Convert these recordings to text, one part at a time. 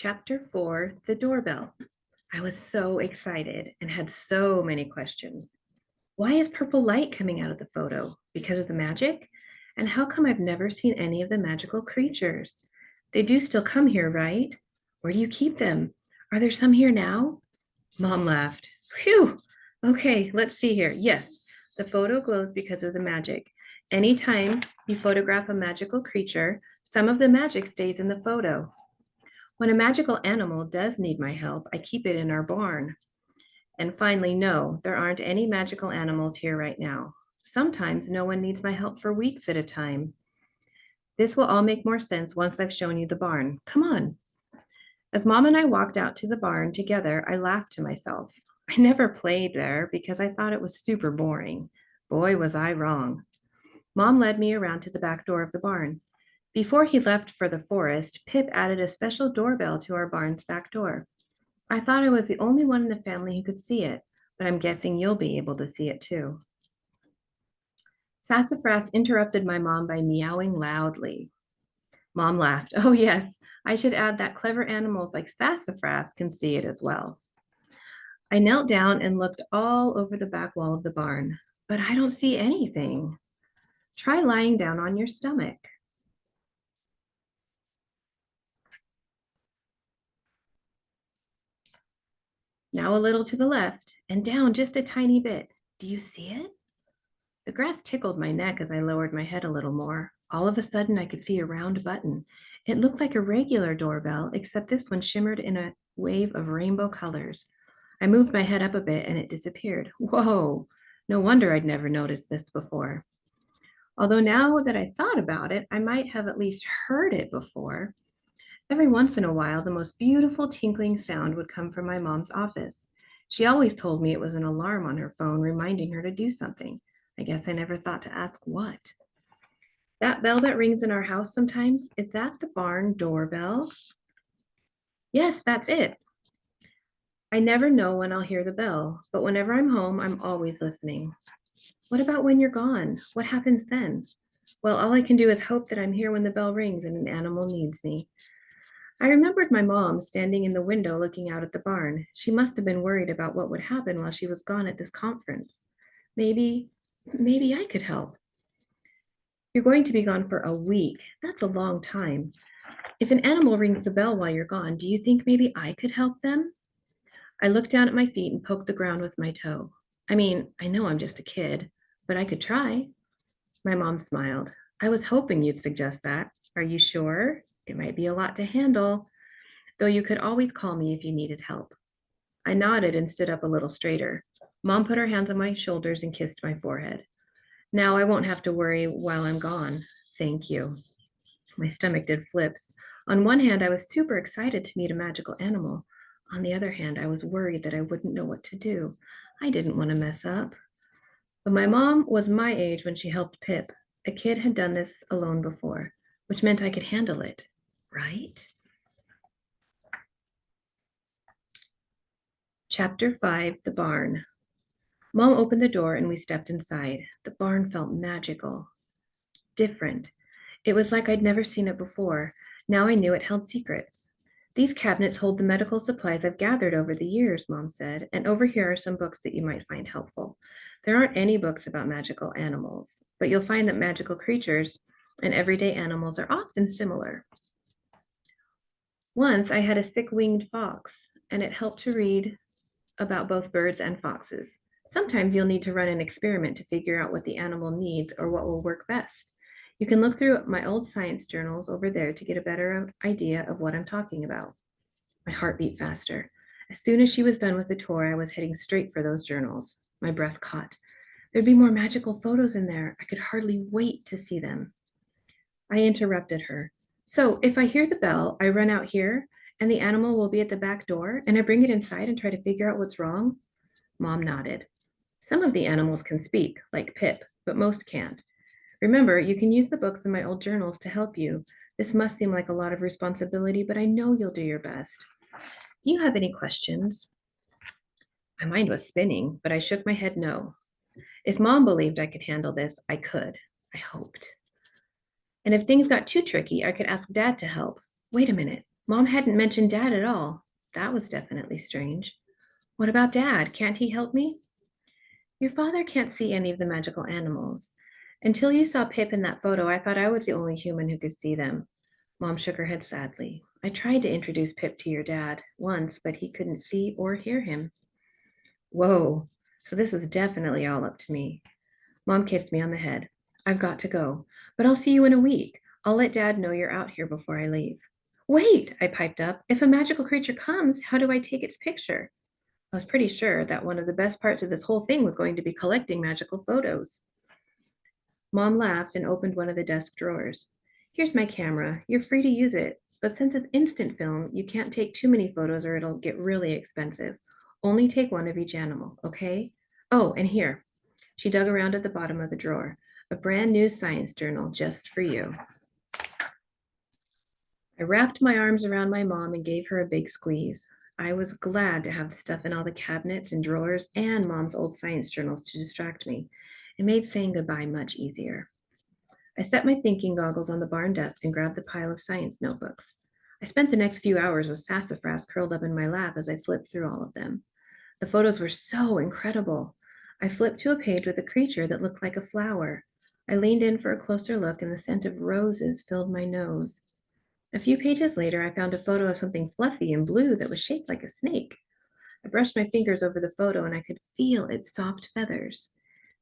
Chapter 4, The Doorbell. I was so excited and had so many questions. Why is purple light coming out of the photo? Because of the magic? And how come I've never seen any of the magical creatures? They do still come here, right? Where do you keep them? Are there some here now? Mom laughed. Phew. Okay, let's see here. Yes, the photo glows because of the magic. Anytime you photograph a magical creature, some of the magic stays in the photo. When a magical animal does need my help, I keep it in our barn. And finally, no, there aren't any magical animals here right now. Sometimes no one needs my help for weeks at a time. This will all make more sense once I've shown you the barn. Come on. As Mom and I walked out to the barn together, I laughed to myself. I never played there because I thought it was super boring. Boy, was I wrong. Mom led me around to the back door of the barn. Before he left for the forest, Pip added a special doorbell to our barn's back door. I thought I was the only one in the family who could see it, but I'm guessing you'll be able to see it too. Sassafras interrupted my mom by meowing loudly. Mom laughed. Oh, yes, I should add that clever animals like Sassafras can see it as well. I knelt down and looked all over the back wall of the barn, but I don't see anything. Try lying down on your stomach. Now a little to the left and down just a tiny bit. Do you see it? The grass tickled my neck as I lowered my head a little more. All of a sudden, I could see a round button. It looked like a regular doorbell, except this one shimmered in a wave of rainbow colors. I moved my head up a bit and it disappeared. Whoa, no wonder I'd never noticed this before. Although now that I thought about it, I might have at least heard it before. Every once in a while, the most beautiful tinkling sound would come from my mom's office. She always told me it was an alarm on her phone reminding her to do something. I guess I never thought to ask what. That bell that rings in our house sometimes, is that the barn doorbell? Yes, that's it. I never know when I'll hear the bell, but whenever I'm home, I'm always listening. What about when you're gone? What happens then? Well, all I can do is hope that I'm here when the bell rings and an animal needs me. I remembered my mom standing in the window looking out at the barn. She must have been worried about what would happen while she was gone at this conference. Maybe, maybe I could help. You're going to be gone for a week. That's a long time. If an animal rings the bell while you're gone, do you think maybe I could help them? I looked down at my feet and poked the ground with my toe. I mean, I know I'm just a kid, but I could try. My mom smiled. I was hoping you'd suggest that. Are you sure? It might be a lot to handle, though you could always call me if you needed help. I nodded and stood up a little straighter. Mom put her hands on my shoulders and kissed my forehead. Now I won't have to worry while I'm gone. Thank you. My stomach did flips. On one hand, I was super excited to meet a magical animal. On the other hand, I was worried that I wouldn't know what to do. I didn't want to mess up. But my mom was my age when she helped Pip. A kid had done this alone before, which meant I could handle it, right? Chapter 5, The Barn. Mom opened the door and we stepped inside. The barn felt magical, different. It was like I'd never seen it before. Now I knew it held secrets. These cabinets hold the medical supplies I've gathered over the years, Mom said, and over here are some books that you might find helpful. There aren't any books about magical animals, but you'll find that magical creatures and everyday animals are often similar. Once I had a sick-winged fox, and it helped to read about both birds and foxes. Sometimes you'll need to run an experiment to figure out what the animal needs or what will work best. You can look through my old science journals over there to get a better idea of what I'm talking about. My heart beat faster. As soon as she was done with the tour, I was heading straight for those journals. My breath caught. There'd be more magical photos in there. I could hardly wait to see them. I interrupted her. So if I hear the bell, I run out here and the animal will be at the back door and I bring it inside and try to figure out what's wrong? Mom nodded. Some of the animals can speak, like Pip, but most can't. Remember, you can use the books in my old journals to help you. This must seem like a lot of responsibility, but I know you'll do your best. Do you have any questions? My mind was spinning, but I shook my head no. If Mom believed I could handle this, I could. I hoped. And if things got too tricky, I could ask Dad to help. Wait a minute. Mom hadn't mentioned Dad at all. That was definitely strange. What about Dad? Can't he help me? Your father can't see any of the magical animals. Until you saw Pip in that photo, I thought I was the only human who could see them. Mom shook her head sadly. I tried to introduce Pip to your dad once, but he couldn't see or hear him. Whoa, so this was definitely all up to me. Mom kissed me on the head. I've got to go, but I'll see you in a week. I'll let Dad know you're out here before I leave. Wait, I piped up. If a magical creature comes, how do I take its picture? I was pretty sure that one of the best parts of this whole thing was going to be collecting magical photos. Mom laughed and opened one of the desk drawers. Here's my camera. You're free to use it, but since it's instant film, you can't take too many photos or it'll get really expensive. Only take one of each animal, okay? Oh, and here. She dug around at the bottom of the drawer. A brand new science journal just for you. I wrapped my arms around my mom and gave her a big squeeze. I was glad to have the stuff in all the cabinets and drawers and Mom's old science journals to distract me. It made saying goodbye much easier. I set my thinking goggles on the barn desk and grabbed the pile of science notebooks. I spent the next few hours with Sassafras curled up in my lap as I flipped through all of them. The photos were so incredible. I flipped to a page with a creature that looked like a flower. I leaned in for a closer look and the scent of roses filled my nose. A few pages later, I found a photo of something fluffy and blue that was shaped like a snake. I brushed my fingers over the photo and I could feel its soft feathers.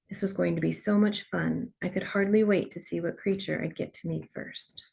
This was going to be so much fun. I could hardly wait to see what creature I'd get to meet first.